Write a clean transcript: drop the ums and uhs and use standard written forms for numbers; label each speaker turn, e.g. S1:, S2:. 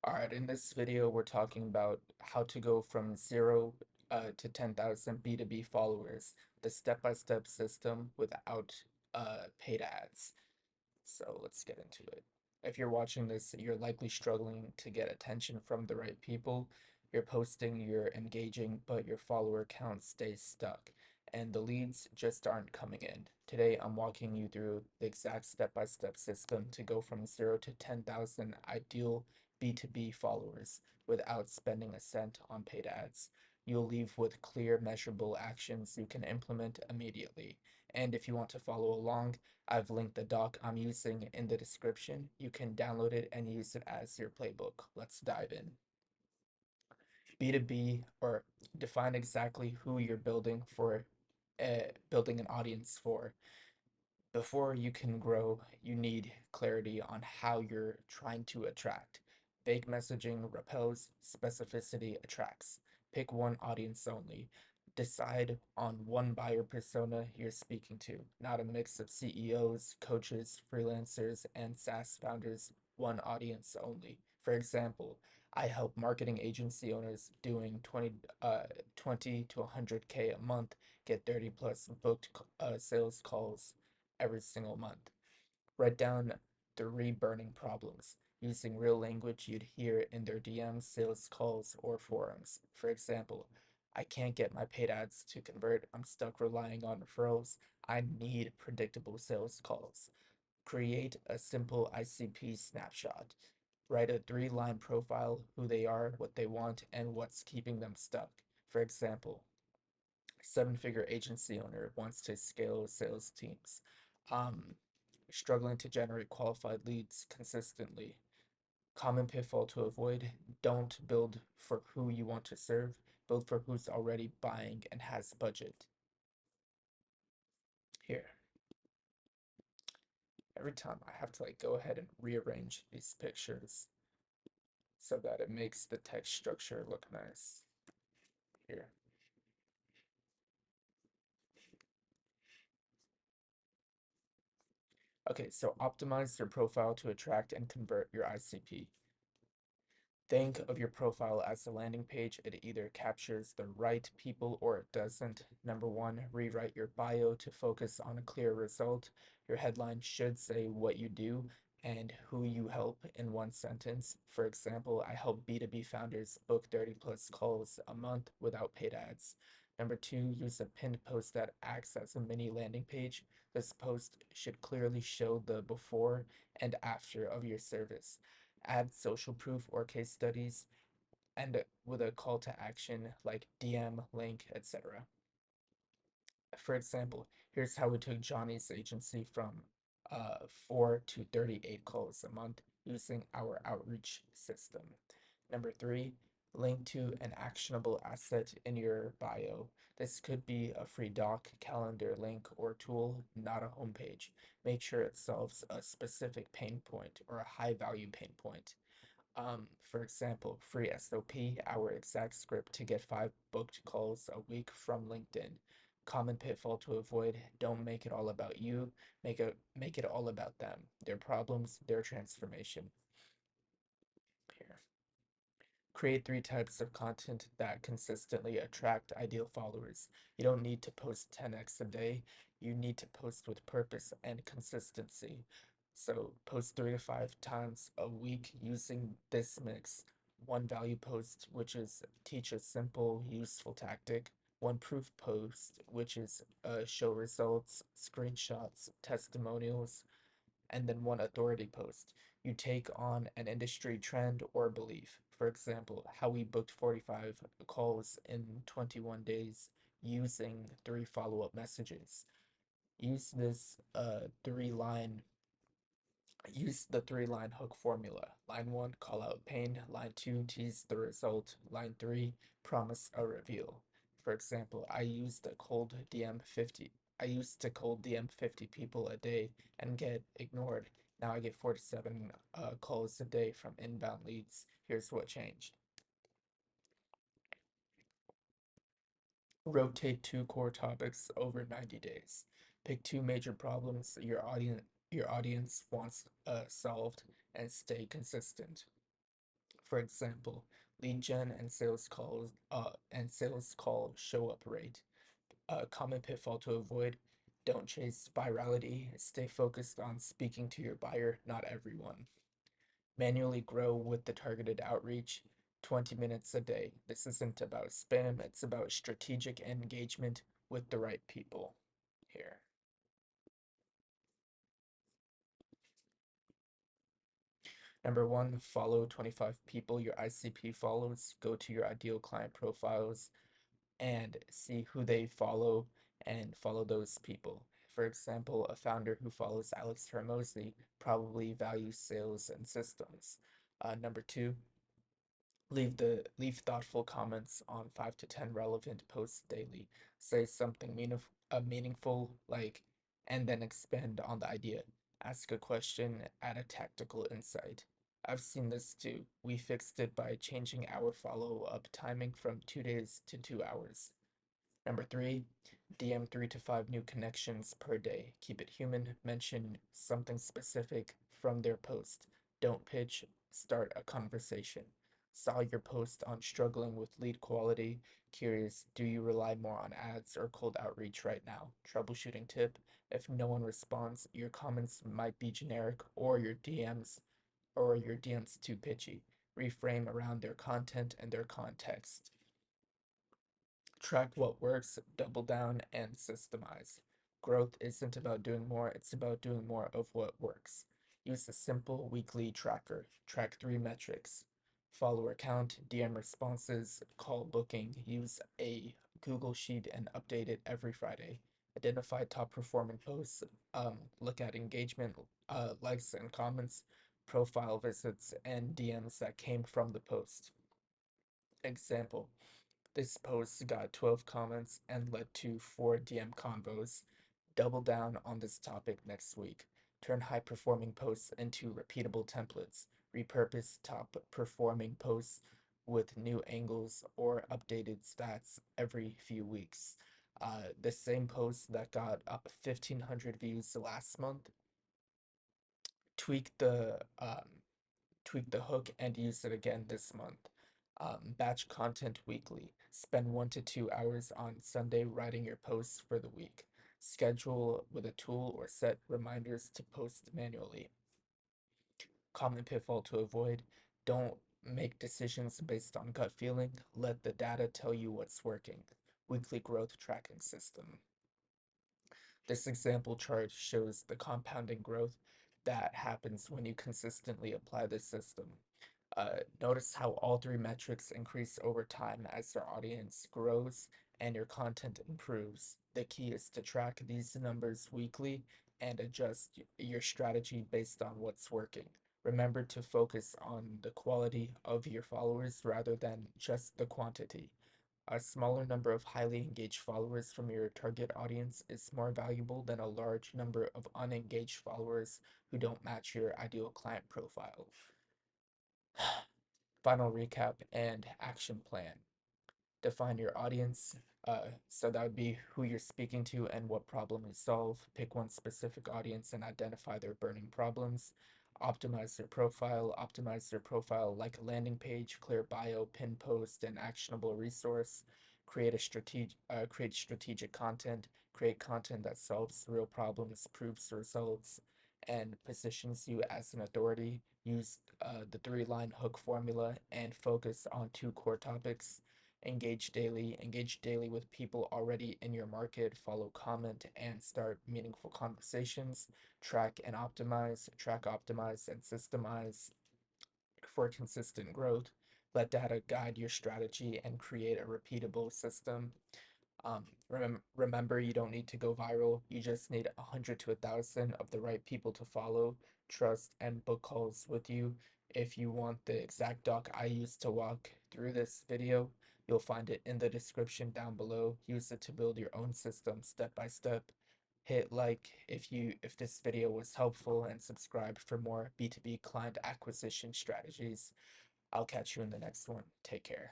S1: Alright, in this video, we're talking about how to go from 0 to 10,000 B2B followers, the step-by-step system without paid ads. So let's get into it. If you're watching this, you're likely struggling to get attention from the right people. You're posting, you're engaging, but your follower count stays stuck, and the leads just aren't coming in. Today, I'm walking you through the exact step-by-step system to go from 0 to 10,000 ideal B2B followers without spending a cent on paid ads. You'll leave with clear, measurable actions you can implement immediately. And if you want to follow along, I've linked the doc I'm using in the description. You can download it and use it as your playbook. Let's dive in. B2B, or define exactly who you're building an audience for. Before you can grow, you need clarity on how you're trying to attract. Vague messaging repels, specificity attracts. Pick one audience only. Decide on one buyer persona you're speaking to, not a mix of CEOs, coaches, freelancers, and SaaS founders, one audience only. For example, I help marketing agency owners doing 20 to 100K a month get 30 plus booked sales calls every single month. Write down three burning problems using real language you'd hear in their DMs, sales calls, or forums. For example, I can't get my paid ads to convert. I'm stuck relying on referrals. I need predictable sales calls. Create a simple ICP snapshot. Write a three-line profile, who they are, what they want, and what's keeping them stuck. For example, seven-figure agency owner wants to scale sales teams. Um, Struggling to generate qualified leads consistently. Common pitfall to avoid: don't build for who you want to serve, build for who's already buying and has budget. Here, every time I have to go ahead and rearrange these pictures so that it makes the text structure look nice. Here. Okay, so optimize your profile to attract and convert your ICP. Think of your profile as a landing page. It either captures the right people or it doesn't. Number one, rewrite your bio to focus on a clear result. Your headline should say what you do and who you help in one sentence. For example, I help B2B founders book 30 plus calls a month without paid ads. Number two, use a pinned post that acts as a mini landing page. This post should clearly show the before and after of your service. Add social proof or case studies, and with a call to action like DM, link, etc. For example, here's how we took Johnny's agency from 4 to 38 calls a month using our outreach system. Number three, link to an actionable asset in your bio. This could be a free doc, calendar link, or tool, not a homepage. Make sure it solves a specific pain point or a high value pain point. For example, free SOP, our exact script to get 5 booked calls a week from LinkedIn. Common pitfall to avoid: don't make it all about you, make it all about them, their problems, their transformation. Here. Create 3 types of content that consistently attract ideal followers. You don't need to post 10x a day. You need to post with purpose and consistency. So post 3 to 5 times a week using this mix. One value post, which is teach a simple, useful tactic. One proof post, which is show results, screenshots, testimonials, and then one authority post. You take on an industry trend or belief. For example, how we booked 45 calls in 21 days using 3 follow-up messages. Use this use the 3-line hook formula. Line 1, call out pain. Line 2, tease the result. Line 3, promise a reveal. For example, I used to cold DM 50 people a day and get ignored. Now I get 47 calls a day from inbound leads. Here's what changed. Rotate 2 core topics over 90 days. Pick 2 major problems your audience wants solved and stay consistent. For example, lead gen and sales call show up rate. A common pitfall to avoid: don't chase virality, stay focused on speaking to your buyer, not everyone. Manually grow with the targeted outreach, 20 minutes a day. This isn't about spam, it's about strategic engagement with the right people. Here. Number one, follow 25 people your ICP follows. Go to your ideal client profiles and see who they follow and follow those people. For example, a founder who follows Alex Hermosi probably values sales and systems. Number two, leave thoughtful comments on 5 to 10 relevant posts daily. Say something meaningful, like, and then expand on the idea. Ask a question, add a tactical insight. I've seen this too. We fixed it by changing our follow-up timing from 2 days to 2 hours. Number three, DM 3 to 5 new connections per day. Keep it human. Mention something specific from their post. Don't pitch, start a conversation. Saw your post on struggling with lead quality. Curious, do you rely more on ads or cold outreach right now? Troubleshooting tip: if no one responds, your comments might be generic, or your DMs too pitchy. Reframe around their content and their context. Track what works, double down, and systemize. Growth isn't about doing more, it's about doing more of what works. Use a simple weekly tracker. Track 3 metrics: follower count, DM responses, call booking. Use a Google Sheet and update it every Friday. Identify top performing posts. Look at engagement, likes and comments, profile visits, and DMs that came from the post. Example: this post got 12 comments and led to 4 DM convos. Double down on this topic next week. Turn high performing posts into repeatable templates. Repurpose top performing posts with new angles or updated stats every few weeks. The same post that got up 1,500 views last month, tweak the hook and use it again this month. Batch content weekly. Spend 1 to 2 hours on Sunday writing your posts for the week. Schedule with a tool or set reminders to post manually. Common pitfall to avoid: don't make decisions based on gut feeling. Let the data tell you what's working. Weekly growth tracking system. This example chart shows the compounding growth that happens when you consistently apply this system. Notice how all 3 metrics increase over time as your audience grows and your content improves. The key is to track these numbers weekly and adjust your strategy based on what's working. Remember to focus on the quality of your followers rather than just the quantity. A smaller number of highly engaged followers from your target audience is more valuable than a large number of unengaged followers who don't match your ideal client profile. Final recap and action plan. Define your audience. So that would be who you're speaking to and what problem you solve. Pick one specific audience and identify their burning problems. Optimize their profile like a landing page, clear bio, pin post, and actionable resource. Create strategic content. Create content that solves real problems, proves results, and positions you as an authority. Use the 3 line hook formula and focus on 2 core topics. Engage daily with people already in your market. Follow, comment, and start meaningful conversations. Track, optimize, and systemize for consistent growth. Let data guide your strategy and create a repeatable system. Remember, you don't need to go viral. You just need 100 to 1,000 of the right people to follow, trust, and book calls with you. If you want the exact doc I used to walk through this video, you'll find it in the description down below. Use it to build your own system step by step. Hit like if this video was helpful, and subscribe for more B2B client acquisition strategies. I'll catch you in the next one. Take care.